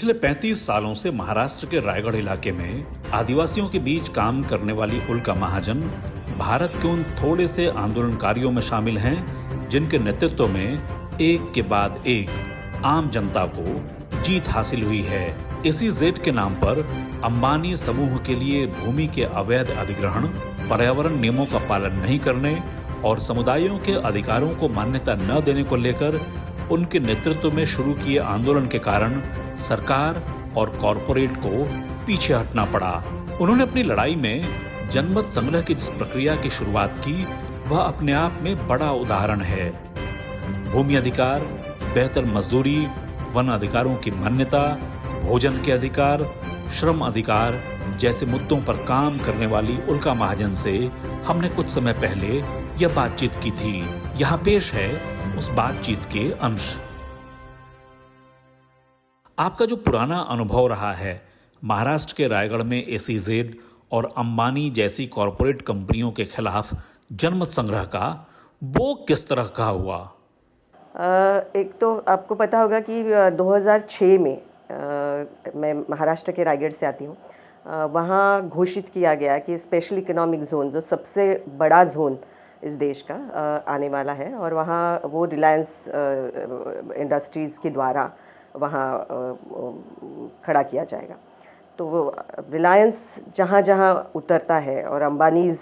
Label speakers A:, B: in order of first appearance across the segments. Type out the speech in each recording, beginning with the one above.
A: पिछले 35 सालों से महाराष्ट्र के रायगढ़ इलाके में आदिवासियों के बीच काम करने वाली उल्का महाजन भारत के उन थोड़े से आंदोलनकारियों में शामिल हैं जिनके नेतृत्व में एक के बाद एक आम जनता को जीत हासिल हुई है। इसी जेड के नाम पर अंबानी समूह के लिए भूमि के अवैध अधिग्रहण, पर्यावरण नियमों का पालन नहीं करने और समुदायों के अधिकारों को मान्यता न देने को लेकर उनके नेतृत्व में शुरू किए आंदोलन के कारण सरकार और कॉरपोरेट को पीछे हटना पड़ा। उन्होंने अपनी लड़ाई में जनमत संग्रह की जिस प्रक्रिया की शुरुआत की वह अपने आप में बड़ा उदाहरण है। भूमि अधिकार, बेहतर मजदूरी, वन अधिकारों की मान्यता, भोजन के अधिकार, श्रम अधिकार जैसे मुद्दों पर काम करने वाली उल्का महाजन से हमने कुछ समय पहले यह बातचीत की थी। यहाँ पेश है उस बातचीत के अंश। आपका जो पुराना अनुभव रहा है महाराष्ट्र के रायगढ़ में एसीजेड और अंबानी जैसी कॉरपोरेट कंपनियों के खिलाफ जनमत संग्रह का, वो किस तरह का हुआ?
B: एक तो आपको पता होगा कि 2006 में मैं महाराष्ट्र के रायगढ़ से आती हूँ। वहाँ घोषित किया गया कि स्पेशल इकोनॉमिक जोन, जो सबसे बड़ा जोन इस देश का आने वाला है, और वहाँ वो रिलायंस इंडस्ट्रीज़ के द्वारा वहाँ खड़ा किया जाएगा। तो वो रिलायंस जहाँ जहाँ उतरता है और अंबानीज़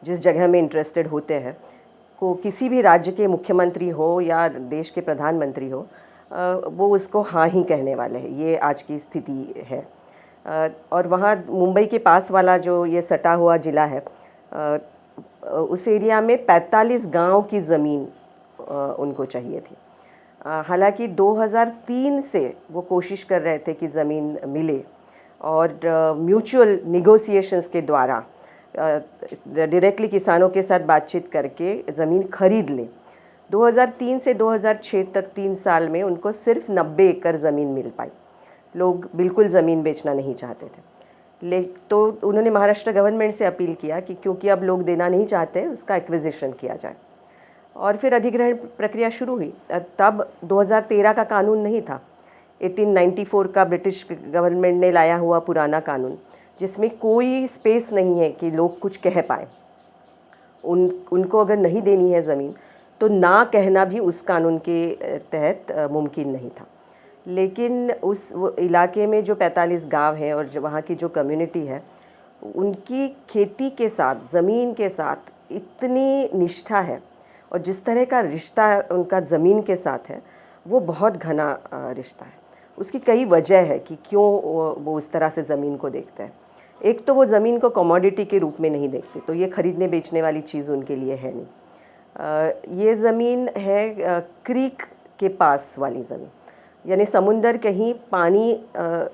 B: जिस जगह में इंटरेस्टेड होते हैं, को किसी भी राज्य के मुख्यमंत्री हो या देश के प्रधानमंत्री हो, वो उसको हाँ ही कहने वाले हैं। ये आज की स्थिति है। और वहाँ मुंबई के पास वाला जो ये सटा हुआ ज़िला है, उस एरिया में 45 गांव की ज़मीन उनको चाहिए थी। हालांकि 2003 से वो कोशिश कर रहे थे कि ज़मीन मिले और म्यूचुअल निगोसिएशंस के द्वारा डायरेक्टली किसानों के साथ बातचीत करके ज़मीन खरीद ले। 2003 से 2006 तक 3 साल में उनको सिर्फ 90 एकड़ ज़मीन मिल पाई। लोग बिल्कुल ज़मीन बेचना नहीं चाहते थे। तो उन्होंने महाराष्ट्र गवर्नमेंट से अपील किया कि क्योंकि अब लोग देना नहीं चाहते, उसका एक्विजिशन किया जाए। और फिर अधिग्रहण प्रक्रिया शुरू हुई। तब 2013 का कानून नहीं था, 1894 का ब्रिटिश गवर्नमेंट ने लाया हुआ पुराना कानून, जिसमें कोई स्पेस नहीं है कि लोग कुछ कह पाए। उनको अगर नहीं देनी है ज़मीन तो ना कहना भी उस कानून के तहत मुमकिन नहीं था। लेकिन उस इलाके में जो 45 गांव हैं और जो वहाँ की जो कम्युनिटी है, उनकी खेती के साथ, ज़मीन के साथ इतनी निष्ठा है और जिस तरह का रिश्ता उनका ज़मीन के साथ है, वो बहुत घना रिश्ता है। उसकी कई वजह है कि क्यों वो उस तरह से ज़मीन को देखते हैं। एक तो वो ज़मीन को कमोडिटी के रूप में नहीं देखते, तो ये खरीदने बेचने वाली चीज़ उनके लिए है नहीं। ये ज़मीन है क्रीक के पास वाली ज़मीन, यानी समुंदर कहीं पानी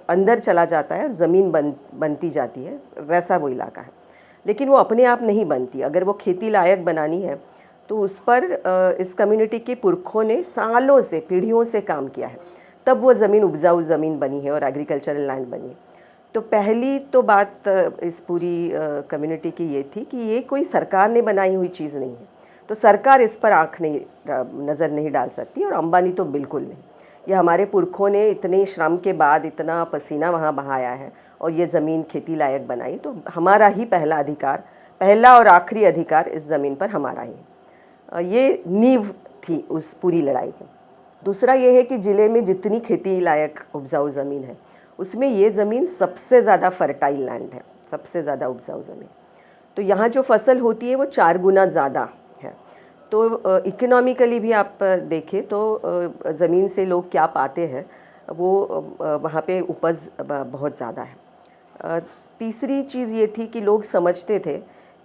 B: अंदर चला जाता है और ज़मीन बनती जाती है, वैसा वो इलाका है। लेकिन वो अपने आप नहीं बनती। अगर वो खेती लायक बनानी है तो उस पर इस कम्युनिटी के पुरखों ने सालों से, पीढ़ियों से काम किया है, तब वो ज़मीन उपजाऊ ज़मीन बनी है और एग्रीकल्चरल लैंड बनी है। तो पहली तो बात इस पूरी कम्युनिटी की ये थी कि ये कोई सरकार ने बनाई हुई चीज़ नहीं है, तो सरकार इस पर नज़र नहीं डाल सकती, और अंबानी तो बिल्कुल नहीं। ये हमारे पुरखों ने इतने श्रम के बाद इतना पसीना वहाँ बहाया है और ये ज़मीन खेती लायक बनाई, तो हमारा ही पहला अधिकार, पहला और आखिरी अधिकार इस ज़मीन पर हमारा ही। ये नींव थी उस पूरी लड़ाई की। दूसरा ये है कि ज़िले में जितनी खेती लायक उपजाऊ ज़मीन है, उसमें ये ज़मीन सबसे ज़्यादा फर्टाइल लैंड है, सबसे ज़्यादा उपजाऊ ज़मीन। तो यहाँ जो फसल होती है वो 4 गुना ज़्यादा है। तो इकोनॉमिकली भी आप देखें तो ज़मीन से लोग क्या पाते हैं, वो वहाँ पे उपज बहुत ज़्यादा है। तीसरी चीज़ ये थी कि लोग समझते थे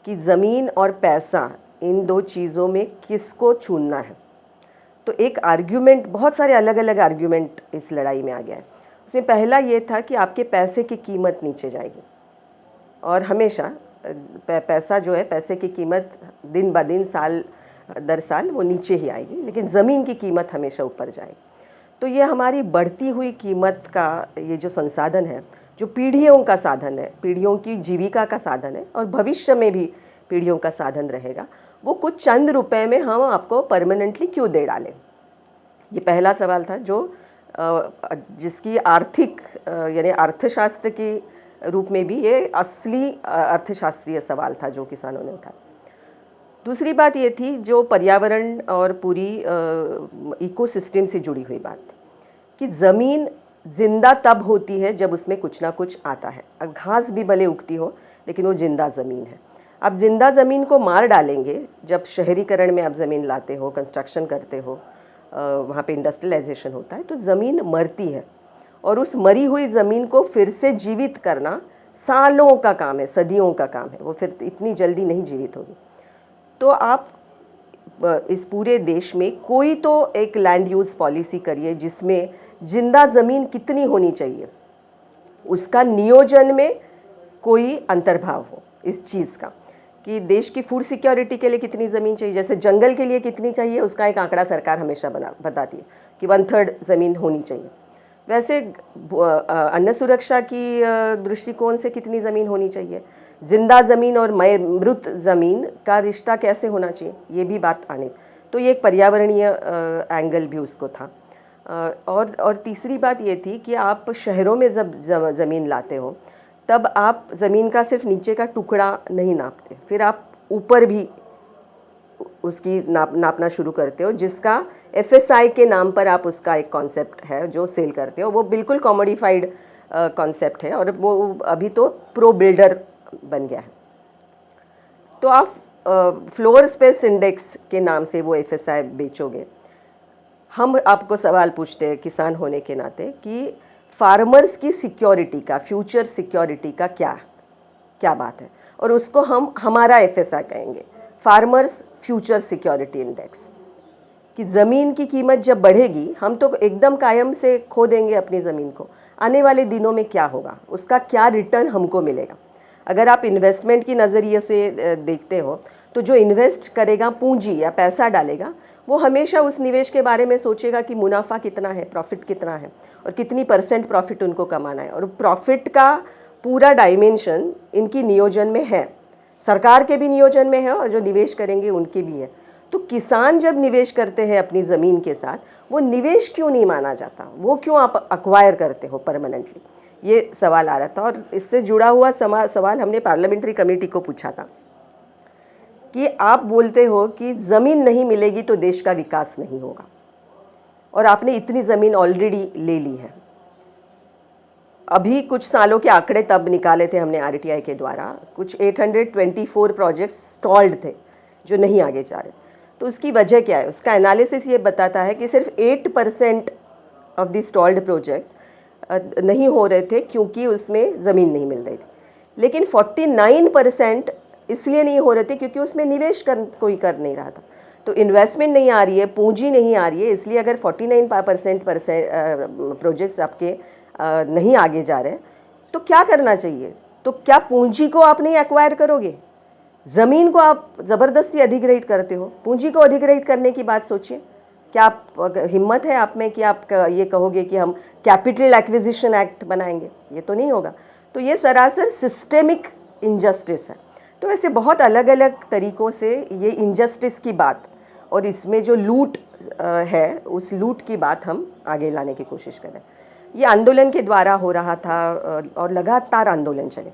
B: कि ज़मीन और पैसा, इन दो चीज़ों में किसको चुनना है। तो एक आर्ग्यूमेंट, बहुत सारे अलग अलग आर्ग्यूमेंट इस लड़ाई में आ गया है। उसमें पहला ये था कि आपके पैसे की कीमत नीचे जाएगी, और हमेशा पैसा जो है, पैसे की कीमत दिन ब दिन, साल दर साल वो नीचे ही आएगी, लेकिन ज़मीन की कीमत हमेशा ऊपर जाएगी। तो ये हमारी बढ़ती हुई कीमत का ये जो संसाधन है, जो पीढ़ियों का साधन है, पीढ़ियों की जीविका का साधन है और भविष्य में भी पीढ़ियों का साधन रहेगा, वो कुछ चंद रुपए में हम आपको परमानेंटली क्यों दे डालें। ये पहला सवाल था जो जिसकी आर्थिक यानी अर्थशास्त्र के रूप में भी ये असली अर्थशास्त्रीय सवाल था जो किसानों ने उठाया। दूसरी बात ये थी जो पर्यावरण और पूरी इकोसिस्टम से जुड़ी हुई बात कि ज़मीन जिंदा तब होती है जब उसमें कुछ ना कुछ आता है। अब घास भी भले उगती हो लेकिन वो जिंदा ज़मीन है। अब जिंदा ज़मीन को मार डालेंगे जब शहरीकरण में आप ज़मीन लाते हो, कंस्ट्रक्शन करते हो, वहाँ पे इंडस्ट्रियलाइजेशन होता है तो ज़मीन मरती है और उस मरी हुई ज़मीन को फिर से जीवित करना सालों का काम है, सदियों का काम है। वो फिर इतनी जल्दी नहीं जीवित होगी। तो आप इस पूरे देश में कोई तो एक लैंड यूज़ पॉलिसी करिए जिसमें जिंदा ज़मीन कितनी होनी चाहिए उसका नियोजन में कोई अंतर्भाव हो इस चीज़ का कि देश की फूड सिक्योरिटी के लिए कितनी ज़मीन चाहिए, जैसे जंगल के लिए कितनी चाहिए उसका एक आंकड़ा सरकार हमेशा बताती है कि 1/3 ज़मीन होनी चाहिए। वैसे अन्न सुरक्षा की दृष्टिकोण से कितनी ज़मीन होनी चाहिए, जिंदा ज़मीन और मृत ज़मीन का रिश्ता कैसे होना चाहिए, ये भी बात आने। तो ये एक पर्यावरणीय एंगल भी उसको था। और तीसरी बात ये थी कि आप शहरों में जब ज़मीन लाते हो तब आप ज़मीन का सिर्फ नीचे का टुकड़ा नहीं नापते, फिर आप ऊपर भी उसकी नापना शुरू करते हो, जिसका FSI के नाम पर आप उसका एक कॉन्सेप्ट है जो सेल करते हो। वो बिल्कुल कॉमोडिफाइड कॉन्सेप्ट है और वो अभी तो प्रो बिल्डर बन गया है। तो आप फ्लोर स्पेस इंडेक्स के नाम से वो FSI बेचोगे। हम आपको सवाल पूछते हैं किसान होने के नाते कि फार्मर्स की सिक्योरिटी का, फ्यूचर सिक्योरिटी का क्या बात है, और उसको हम हमारा FSI कहेंगे, फार्मर्स फ्यूचर सिक्योरिटी इंडेक्स। कि ज़मीन की कीमत जब बढ़ेगी हम तो एकदम कायम से खो देंगे अपनी ज़मीन को, आने वाले दिनों में क्या होगा, उसका क्या रिटर्न हमको मिलेगा। अगर आप इन्वेस्टमेंट की नज़रिए से देखते हो तो जो इन्वेस्ट करेगा, पूंजी या पैसा डालेगा, वो हमेशा उस निवेश के बारे में सोचेगा कि मुनाफा कितना है, प्रॉफिट कितना है और कितनी % प्रॉफिट उनको कमाना है। और प्रॉफिट का पूरा डायमेंशन इनकी नियोजन में है, सरकार के भी नियोजन में है और जो निवेश करेंगे उनके भी है। तो किसान जब निवेश करते हैं अपनी ज़मीन के साथ, वो निवेश क्यों नहीं माना जाता, वो क्यों आप अक्वायर करते हो परमानेंटली, ये सवाल आ रहा था। और इससे जुड़ा हुआ सवाल हमने पार्लियामेंट्री कमेटी को पूछा था कि आप बोलते हो कि ज़मीन नहीं मिलेगी तो देश का विकास नहीं होगा, और आपने इतनी ज़मीन ऑलरेडी ले ली है। अभी कुछ सालों के आंकड़े तब निकाले थे हमने RTI के द्वारा, कुछ 824 प्रोजेक्ट्स स्टॉल्ड थे जो नहीं आगे जा रहे। तो उसकी वजह क्या है, उसका एनालिसिस ये बताता है कि सिर्फ 8% ऑफ द स्टॉल्ड प्रोजेक्ट्स नहीं हो रहे थे क्योंकि उसमें ज़मीन नहीं मिल रही थी, लेकिन 49% इसलिए नहीं हो रहे थे क्योंकि उसमें निवेश कोई कर नहीं रहा था। तो इन्वेस्टमेंट नहीं आ रही है, पूंजी नहीं आ रही है, इसलिए अगर 49% प्रोजेक्ट्स आपके नहीं आगे जा रहे तो क्या करना चाहिए। तो क्या पूंजी को आप नहीं एक्वायर करोगे, ज़मीन को आप ज़बरदस्ती अधिग्रहित करते हो। पूंजी को अधिग्रहित करने की बात सोचिए, क्या आप हिम्मत है आप में कि आप ये कहोगे कि हम कैपिटल एक्विजिशन एक्ट बनाएंगे, ये तो नहीं होगा। तो ये सरासर सिस्टेमिक इनजस्टिस है। तो ऐसे बहुत अलग अलग तरीक़ों से ये इनजस्टिस की बात और इसमें जो लूट है उस लूट की बात हम आगे लाने की कोशिश करें। ये आंदोलन के द्वारा हो रहा था और लगातार आंदोलन चले।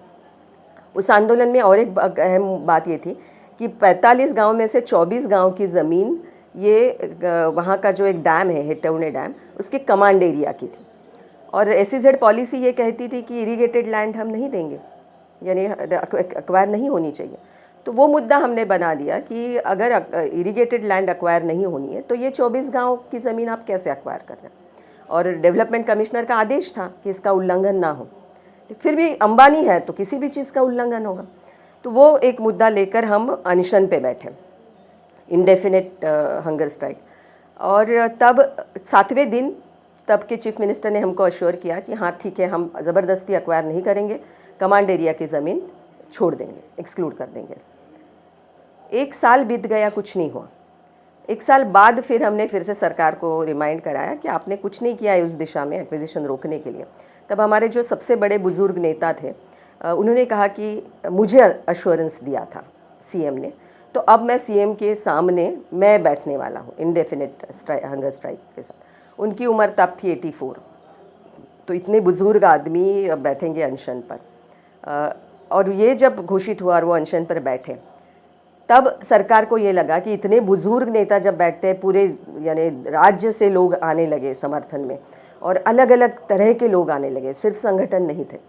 B: उस आंदोलन में और एक अहम बात ये थी कि 45 गांव में से 24 गांव की ज़मीन ये वहाँ का जो एक डैम है, हेटौड़े डैम, उसके कमांड एरिया की थी। और SEZ पॉलिसी ये कहती थी कि इरीगेटेड लैंड हम नहीं देंगे, यानी एक्वायर नहीं होनी चाहिए। तो वो मुद्दा हमने बना दिया कि अगर इरीगेटेड लैंड एक्वायर नहीं होनी है तो ये 24 गांव की ज़मीन आप कैसे एक्वायर कर रहे हैं। और डेवलपमेंट कमिश्नर का आदेश था कि इसका उल्लंघन ना हो, फिर भी अंबानी है तो किसी भी चीज़ का उल्लंघन होगा। तो वो एक मुद्दा लेकर हम अनशन पे बैठे, इंडेफिनिट हंगर स्ट्राइक। और तब 7वें दिन तब के चीफ मिनिस्टर ने हमको अश्योर किया कि हाँ ठीक है, हम ज़बरदस्ती एक्वायर नहीं करेंगे, कमांड एरिया की ज़मीन छोड़ देंगे, एक्सक्लूड कर देंगे। 1 साल बीत गया, कुछ नहीं हुआ। 1 साल बाद फिर हमने फिर से सरकार को रिमाइंड कराया कि आपने कुछ नहीं किया है उस दिशा में एक्विजिशन रोकने के लिए। तब हमारे जो सबसे बड़े बुजुर्ग नेता थे उन्होंने कहा कि मुझे अश्योरेंस दिया था CM ने, तो अब मैं CM के सामने मैं बैठने वाला हूँ इंडेफिनिट हंगर स्ट्राइक के साथ। उनकी उम्र तब थी 84। तो इतने बुज़ुर्ग आदमी बैठेंगे अनशन पर। और ये जब घोषित हुआ और वो अनशन पर बैठे, तब सरकार को ये लगा कि इतने बुज़ुर्ग नेता जब बैठते हैं, पूरे यानी राज्य से लोग आने लगे समर्थन में, और अलग अलग तरह के लोग आने लगे, सिर्फ संगठन नहीं थे।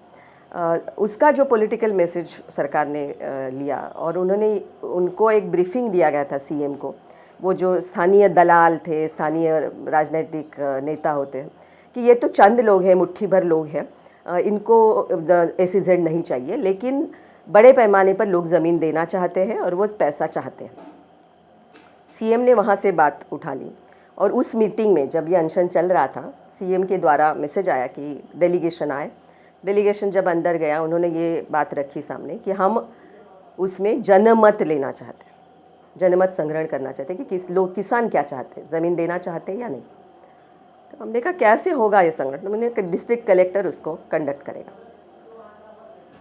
B: उसका जो पॉलिटिकल मैसेज सरकार ने लिया, और उनको एक ब्रीफिंग दिया गया था सीएम को, वो जो स्थानीय दलाल थे, स्थानीय राजनीतिक नेता होते हैं, कि ये तो चंद लोग हैं, मुट्ठी भर लोग हैं, इनको SEZ नहीं चाहिए, लेकिन बड़े पैमाने पर लोग ज़मीन देना चाहते हैं और वो पैसा चाहते हैं। सीएम ने वहाँ से बात उठा ली, और उस मीटिंग में जब ये अनशन चल रहा था, सीएम के द्वारा मैसेज आया कि डेलीगेशन आए। डेलीगेशन जब अंदर गया, उन्होंने ये बात रखी सामने कि हम उसमें जनमत लेना चाहते हैं, जनमत संग्रहण करना चाहते हैं कि किसान क्या चाहते हैं, ज़मीन देना चाहते हैं या नहीं। तो हमने कहा कैसे होगा ये संगठन, हमने कहा डिस्ट्रिक्ट कलेक्टर उसको कंडक्ट करेगा।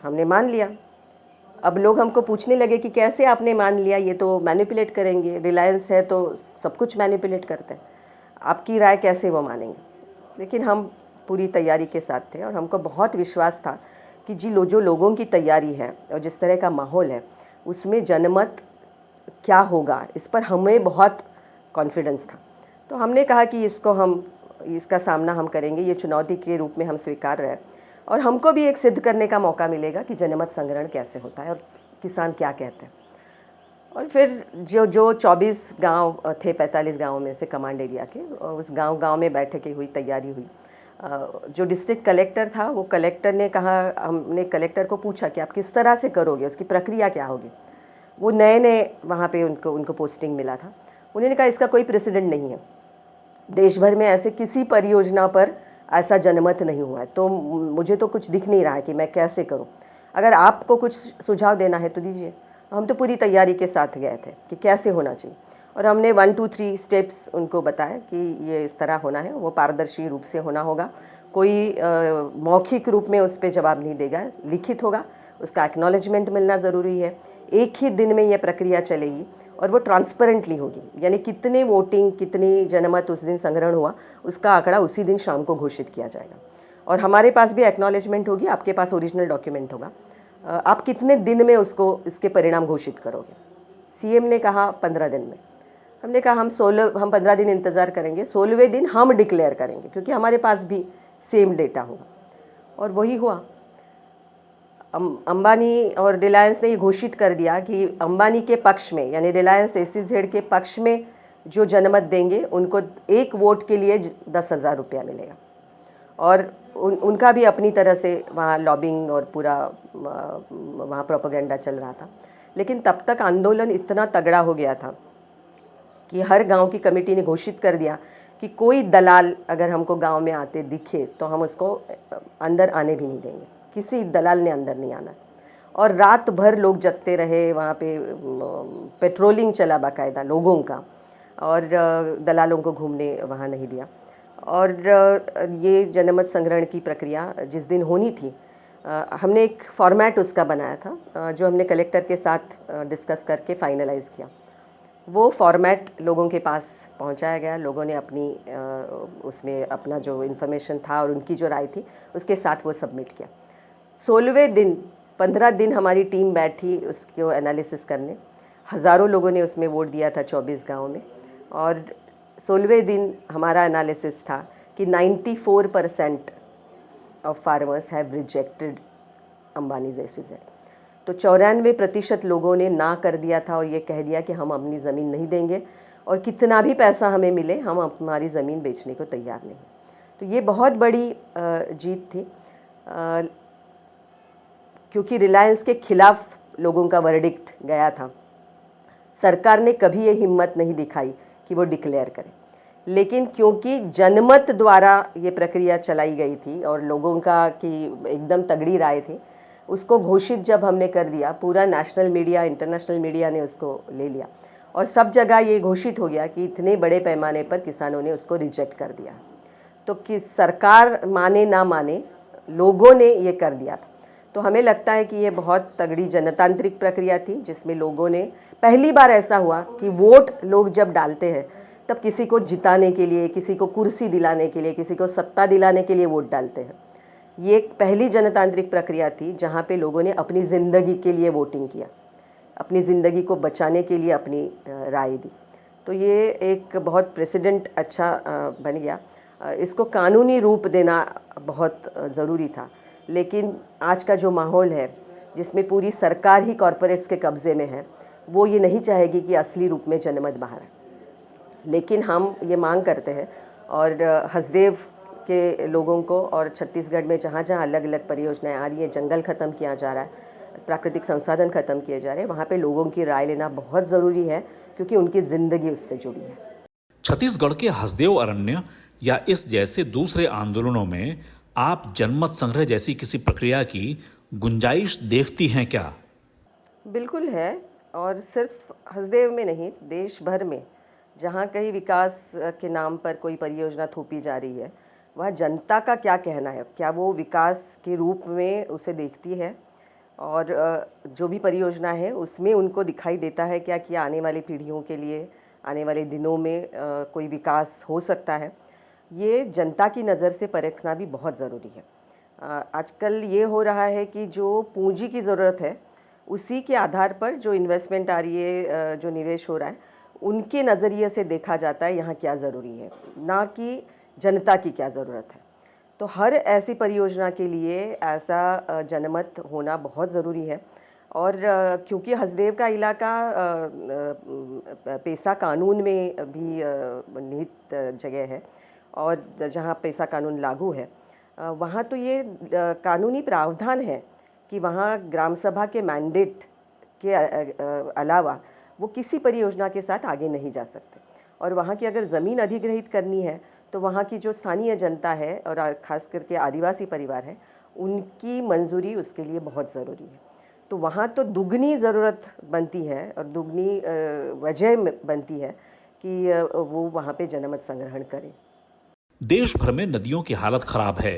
B: हमने मान लिया। अब लोग हमको पूछने लगे कि कैसे आपने मान लिया, ये तो मैनिपुलेट करेंगे, रिलायंस है तो सब कुछ मैनिपुलेट करते हैं, आपकी राय कैसे वो मानेंगे। लेकिन हम पूरी तैयारी के साथ थे, और हमको बहुत विश्वास था कि जो लोगों की तैयारी है और जिस तरह का माहौल है, उसमें जनमत क्या होगा, इस पर हमें बहुत कॉन्फिडेंस था। तो हमने कहा कि इसका सामना हम करेंगे, ये चुनौती के रूप में हम स्वीकार रहे, और हमको भी एक सिद्ध करने का मौका मिलेगा कि जनमत संग्रहण कैसे होता है और किसान क्या कहते हैं। और फिर जो 24 गांव थे, 45 गांवों में से कमांड एरिया के, उस गांव में बैठकें हुई, तैयारी हुई। जो डिस्ट्रिक्ट कलेक्टर था, वो कलेक्टर ने कहा, हमने कलेक्टर को पूछा कि आप किस तरह से करोगे, उसकी प्रक्रिया क्या होगी। वो नए वहाँ पे उनको पोस्टिंग मिला था। उन्होंने कहा इसका कोई प्रेसिडेंट नहीं है, देश भर में ऐसे किसी परियोजना पर ऐसा जनमत नहीं हुआ है, तो मुझे तो कुछ दिख नहीं रहा है कि मैं कैसे करूं। अगर आपको कुछ सुझाव देना है तो दीजिए। हम तो पूरी तैयारी के साथ गए थे कि कैसे होना चाहिए, और हमने 1 2 3 स्टेप्स उनको बताया कि ये इस तरह होना है, वो पारदर्शी रूप से होना होगा, कोई मौखिक रूप में उस पर जवाब नहीं देगा, लिखित होगा, उसका एक्नॉलेजमेंट मिलना ज़रूरी है, एक ही दिन में ये प्रक्रिया चलेगी, और वो ट्रांसपेरेंटली होगी, यानी कितने वोटिंग, कितनी जनमत उस दिन संग्रहण हुआ, उसका आंकड़ा उसी दिन शाम को घोषित किया जाएगा। और हमारे पास भी एक्नॉलेजमेंट होगी, आपके पास ओरिजिनल डॉक्यूमेंट होगा, आप कितने दिन में इसके परिणाम घोषित करोगे। सीएम ने कहा 15 दिन में। हमने कहा हम 15 दिन इंतज़ार करेंगे, 16वें दिन हम डिक्लेयर करेंगे, क्योंकि हमारे पास भी सेम डेटा होगा। और वही हुआ। अंबानी और रिलायंस ने ये घोषित कर दिया कि अंबानी के पक्ष में, यानी रिलायंस SEZ के पक्ष में जो जनमत देंगे, उनको एक वोट के लिए 10,000 रुपया मिलेगा। और उनका भी अपनी तरह से वहाँ लॉबिंग और पूरा वहाँ प्रोपेगेंडा चल रहा था। लेकिन तब तक आंदोलन इतना तगड़ा हो गया था कि हर गांव की कमेटी ने घोषित कर दिया कि कोई दलाल अगर हमको गांव में आते दिखे तो हम उसको अंदर आने भी नहीं देंगे, किसी दलाल ने अंदर नहीं आना। और रात भर लोग जगते रहे, वहाँ पे पेट्रोलिंग चला बाकायदा लोगों का, और दलालों को घूमने वहाँ नहीं दिया। और ये जनमत संग्रहण की प्रक्रिया जिस दिन होनी थी, हमने एक फॉर्मेट उसका बनाया था, जो हमने कलेक्टर के साथ डिस्कस करके फाइनलाइज़ किया। वो फॉर्मेट लोगों के पास पहुंचाया गया, लोगों ने अपनी उसमें अपना जो इन्फॉर्मेशन था और उनकी जो राय थी उसके साथ वो सबमिट किया। 16वें दिन 15 दिन हमारी टीम बैठी उसको एनालिसिस करने, हज़ारों लोगों ने उसमें वोट दिया था 24 गाँव में, और 16वें दिन हमारा एनालिसिस था कि 94% of farmers have rejected Ambanis SEZ। तो 94% लोगों ने ना कर दिया था और ये कह दिया कि हम अपनी ज़मीन नहीं देंगे, और कितना भी पैसा हमें मिले हम हमारी ज़मीन बेचने को तैयार नहीं। तो ये बहुत बड़ी जीत थी, क्योंकि रिलायंस के खिलाफ लोगों का वर्डिक्ट गया था। सरकार ने कभी ये हिम्मत नहीं दिखाई कि वो डिक्लेयर करे, लेकिन क्योंकि जनमत द्वारा ये प्रक्रिया चलाई गई थी और लोगों का की एकदम तगड़ी राय थी, उसको घोषित जब हमने कर दिया, पूरा नेशनल मीडिया, इंटरनेशनल मीडिया ने उसको ले लिया, और सब जगह ये घोषित हो गया कि इतने बड़े पैमाने पर किसानों ने उसको रिजेक्ट कर दिया। तो कि सरकार माने ना माने, लोगों ने ये कर दिया था। तो हमें लगता है कि ये बहुत तगड़ी जनतांत्रिक प्रक्रिया थी, जिसमें लोगों ने, पहली बार ऐसा हुआ कि वोट लोग जब डालते हैं तब किसी को जिताने के लिए, किसी को कुर्सी दिलाने के लिए, किसी को सत्ता दिलाने के लिए वोट डालते हैं। ये एक पहली जनतांत्रिक प्रक्रिया थी जहाँ पे लोगों ने अपनी ज़िंदगी के लिए वोटिंग किया, अपनी ज़िंदगी को बचाने के लिए अपनी राय दी। तो ये एक बहुत प्रेसिडेंट अच्छा बन गया। इसको कानूनी रूप देना बहुत ज़रूरी था, लेकिन आज का जो माहौल है जिसमें पूरी सरकार ही कॉरपोरेट्स के कब्ज़े में है, वो ये नहीं चाहेगी कि असली रूप में जनमत बाहर आए। लेकिन हम ये मांग करते हैं और हसदेव के लोगों को और छत्तीसगढ़ में जहाँ जहाँ अलग अलग परियोजनाएं आ रही हैं, जंगल ख़त्म किया जा रहा है, प्राकृतिक संसाधन ख़त्म किए जा रहे हैं, वहाँ पे लोगों की राय लेना बहुत ज़रूरी है क्योंकि उनकी ज़िंदगी उससे जुड़ी है।
A: छत्तीसगढ़ के हसदेव अरण्य या इस जैसे दूसरे आंदोलनों में आप जनमत संग्रह जैसी किसी प्रक्रिया की गुंजाइश देखती हैं क्या?
B: बिल्कुल है, और सिर्फ हसदेव में नहीं, देश भर में जहाँ कहीं विकास के नाम पर कोई परियोजना थोपी जा रही है, वह जनता का क्या कहना है, क्या वो विकास के रूप में उसे देखती है, और जो भी परियोजना है उसमें उनको दिखाई देता है क्या कि आने वाली पीढ़ियों के लिए आने वाले दिनों में कोई विकास हो सकता है। ये जनता की नज़र से परखना भी बहुत ज़रूरी है। आजकल ये हो रहा है कि जो पूंजी की ज़रूरत है उसी के आधार पर जो इन्वेस्टमेंट आ रही है, जो निवेश हो रहा है, उनके नज़रिए से देखा जाता है यहाँ क्या ज़रूरी है, ना कि जनता की क्या ज़रूरत है। तो हर ऐसी परियोजना के लिए ऐसा जनमत होना बहुत ज़रूरी है। और क्योंकि हसदेव का इलाका पेसा कानून में भी निहित जगह है और जहाँ पेसा कानून लागू है, वहाँ तो ये कानूनी प्रावधान है कि वहाँ ग्राम सभा के मैंडेट के अलावा वो किसी परियोजना के साथ आगे नहीं जा सकते। और वहाँ की अगर ज़मीन अधिग्रहित करनी है तो वहाँ की जो स्थानीय जनता है और ख़ास करके आदिवासी परिवार है, उनकी मंजूरी उसके लिए बहुत ज़रूरी है। तो वहाँ तो दुगनी ज़रूरत बनती है और दुगनी वजह बनती है कि वो वहाँ पे जनमत संग्रहण करें।
A: देश भर में नदियों की हालत खराब है।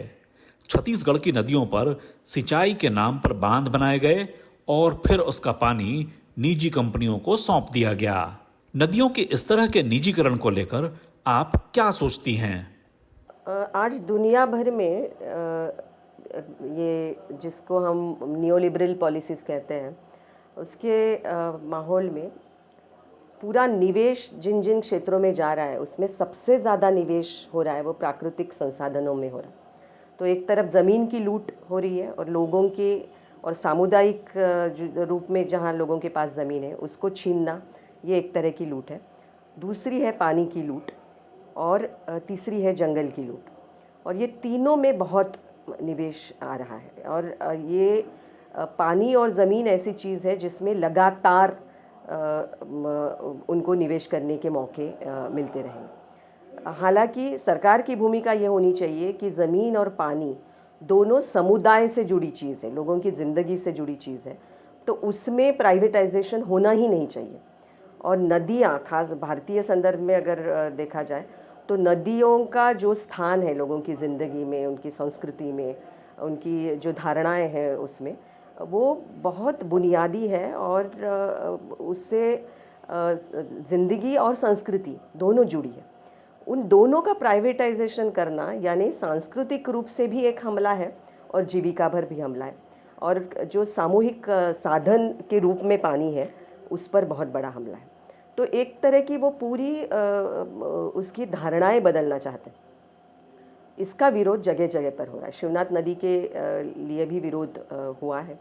A: छत्तीसगढ़ की नदियों पर सिंचाई के नाम पर बांध बनाए गए और फिर उसका पानी निजी कंपनियों को सौंप दिया गया। नदियों के इस तरह के निजीकरण को लेकर आप क्या सोचती हैं?
B: आज दुनिया भर में ये जिसको हम नियोलिबरल पॉलिसीज़ कहते हैं, उसके माहौल में पूरा निवेश जिन जिन क्षेत्रों में जा रहा है उसमें सबसे ज़्यादा निवेश हो रहा है वो प्राकृतिक संसाधनों में हो रहा है। तो एक तरफ ज़मीन की लूट हो रही है और लोगों के और सामुदायिक रूप में जहाँ लोगों के पास ज़मीन है उसको छीनना, ये एक तरह की लूट है। दूसरी है पानी की लूट और तीसरी है जंगल की लूट। और ये तीनों में बहुत निवेश आ रहा है। और ये पानी और ज़मीन ऐसी चीज़ है जिसमें लगातार उनको निवेश करने के मौके मिलते रहेंगे। हालांकि सरकार की भूमिका ये होनी चाहिए कि ज़मीन और पानी दोनों समुदाय से जुड़ी चीज़ है, लोगों की ज़िंदगी से जुड़ी चीज़ है, तो उसमें प्राइवेटाइजेशन होना ही नहीं चाहिए। और नदियाँ, खास भारतीय संदर्भ में अगर देखा जाए तो नदियों का जो स्थान है लोगों की ज़िंदगी में, उनकी संस्कृति में, उनकी जो धारणाएं हैं उसमें, वो बहुत बुनियादी है और उससे ज़िंदगी और संस्कृति दोनों जुड़ी है। उन दोनों का प्राइवेटाइजेशन करना यानी सांस्कृतिक रूप से भी एक हमला है और जीविका भर भी हमला है। और जो सामूहिक साधन के रूप में पानी है उस पर बहुत बड़ा हमला है। तो एक तरह की वो पूरी उसकी धारणाएं बदलना चाहते हैं। इसका विरोध जगह जगह पर हो रहा है। शिवनाथ नदी के लिए भी विरोध हुआ है।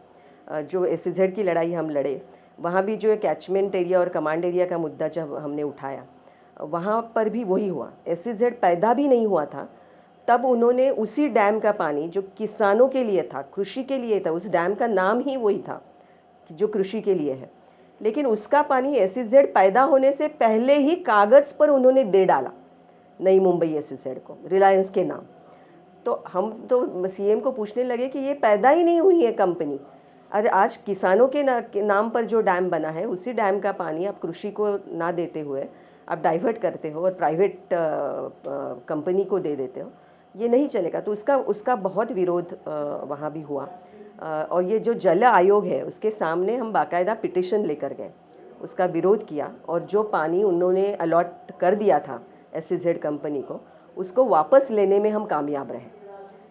B: जो SEZ की लड़ाई हम लड़े, वहाँ भी जो कैचमेंट एरिया और कमांड एरिया का मुद्दा जब हमने उठाया, वहाँ पर भी वही हुआ। SEZ पैदा भी नहीं हुआ था, तब उन्होंने उसी डैम का पानी जो किसानों के लिए था, कृषि के लिए था, उस डैम का नाम ही वही था जो कृषि के लिए है, लेकिन उसका पानी SEZ पैदा होने से पहले ही कागज़ पर उन्होंने दे डाला नई मुंबई SEZ को, रिलायंस के नाम। तो हम तो CM को पूछने लगे कि ये पैदा ही नहीं हुई है कंपनी, अरे आज किसानों के नाम पर जो डैम बना है उसी डैम का पानी आप कृषि को ना देते हुए आप डाइवर्ट करते हो और प्राइवेट कंपनी को दे देते हो, ये नहीं चलेगा। तो उसका बहुत विरोध वहाँ भी हुआ। और ये जो जल आयोग है उसके सामने हम बाकायदा पिटिशन लेकर गए उसका विरोध किया और जो पानी उन्होंने अलॉट कर दिया था SEZ कंपनी को, उसको वापस लेने में हम कामयाब रहे।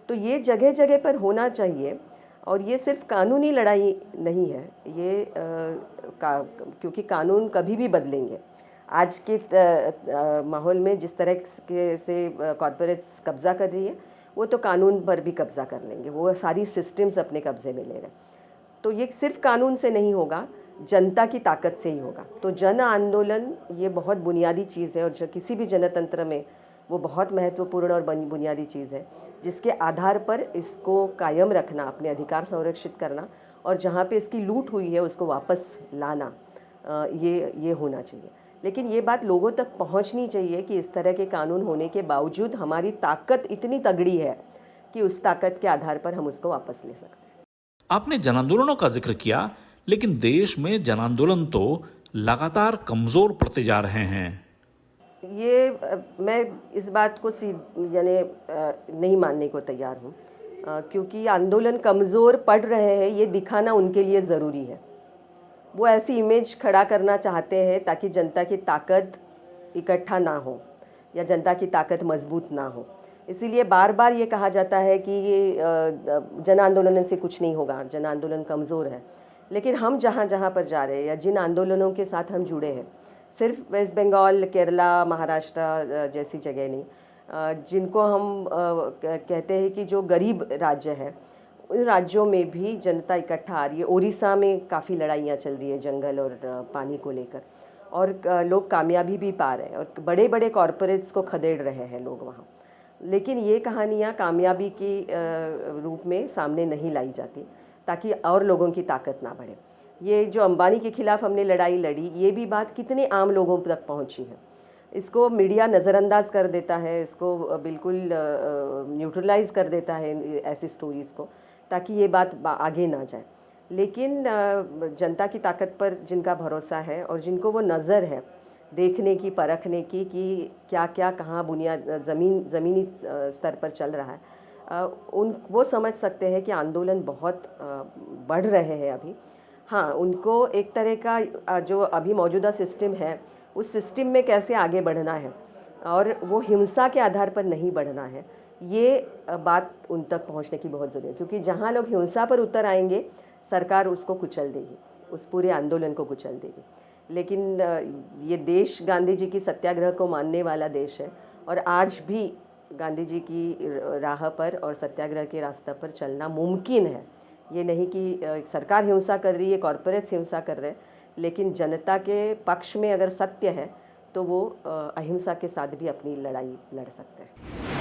B: तो ये जगह जगह पर होना चाहिए और ये सिर्फ कानूनी लड़ाई नहीं है, ये क्योंकि कानून कभी भी बदलेंगे। आज के माहौल में जिस तरह से कॉरपोरेट्स कब्ज़ा कर रही है, वो तो कानून पर भी कब्ज़ा कर लेंगे, वो सारी सिस्टम्स अपने कब्ज़े में ले रहे हैं। तो ये सिर्फ कानून से नहीं होगा, जनता की ताकत से ही होगा। तो जन आंदोलन ये बहुत बुनियादी चीज़ है और जो किसी भी जनतंत्र में वो बहुत महत्वपूर्ण और बुनियादी चीज़ है, जिसके आधार पर इसको कायम रखना, अपने अधिकार संरक्षित करना और जहाँ पे इसकी लूट हुई है उसको वापस लाना, ये होना चाहिए। लेकिन ये बात लोगों तक पहुँचनी चाहिए कि इस तरह के कानून होने के बावजूद हमारी ताकत इतनी तगड़ी है कि उस ताकत के आधार पर हम उसको वापस ले सकते हैं।
A: आपने जन आंदोलनों का जिक्र किया, लेकिन देश में जन आंदोलन तो लगातार कमज़ोर पड़ते जा रहे हैं।
B: ये मैं इस बात को यानी नहीं मानने को तैयार हूँ, क्योंकि आंदोलन कमज़ोर पड़ रहे हैं ये दिखाना उनके लिए ज़रूरी है। वो ऐसी इमेज खड़ा करना चाहते हैं ताकि जनता की ताकत इकट्ठा ना हो या जनता की ताकत मजबूत ना हो। इसीलिए बार बार ये कहा जाता है कि ये जन आंदोलन से कुछ नहीं होगा, जन आंदोलन कमज़ोर है। लेकिन हम जहाँ जहाँ पर जा रहे हैं या जिन आंदोलनों के साथ हम जुड़े हैं, सिर्फ वेस्ट बंगाल, केरला, महाराष्ट्र जैसी जगह नहीं, जिनको हम कहते हैं कि जो गरीब राज्य है, उन राज्यों में भी जनता इकट्ठा आ रही है। उड़ीसा में काफ़ी लड़ाइयाँ चल रही है जंगल और पानी को लेकर, और लोग कामयाबी भी पा रहे हैं और बड़े बड़े कॉरपोरेट्स को खदेड़ रहे हैं लोग वहाँ। लेकिन ये कहानियाँ कामयाबी के रूप में सामने नहीं लाई जाती ताकि और लोगों की ताकत ना बढ़े। ये जो अंबानी के खिलाफ हमने लड़ाई लड़ी, ये भी बात कितने आम लोगों तक पहुंची है। इसको मीडिया नज़रअंदाज कर देता है, इसको बिल्कुल न्यूट्रलाइज कर देता है ऐसी स्टोरीज़ को, ताकि ये बात आगे ना जाए। लेकिन जनता की ताकत पर जिनका भरोसा है और जिनको वो नज़र है देखने की, परखने की कि क्या क्या कहाँ ज़मीनी स्तर पर चल रहा है, वो समझ सकते हैं कि आंदोलन बहुत बढ़ रहे हैं अभी। हाँ, उनको एक तरह का जो अभी मौजूदा सिस्टम है, उस सिस्टम में कैसे आगे बढ़ना है और वो हिंसा के आधार पर नहीं बढ़ना है, ये बात उन तक पहुंचने की बहुत ज़रूरी है। क्योंकि जहाँ लोग हिंसा पर उतर आएंगे, सरकार उसको कुचल देगी, उस पूरे आंदोलन को कुचल देगी। लेकिन ये देश गांधी जी की सत्याग्रह को मानने वाला देश है और आज भी गांधी जी की राह पर और सत्याग्रह के रास्ते पर चलना मुमकिन है। ये नहीं कि सरकार हिंसा कर रही है, कॉरपोरेट्स हिंसा कर रहे हैं, लेकिन जनता के पक्ष में अगर सत्य है तो वो अहिंसा के साथ भी अपनी लड़ाई लड़ सकते हैं।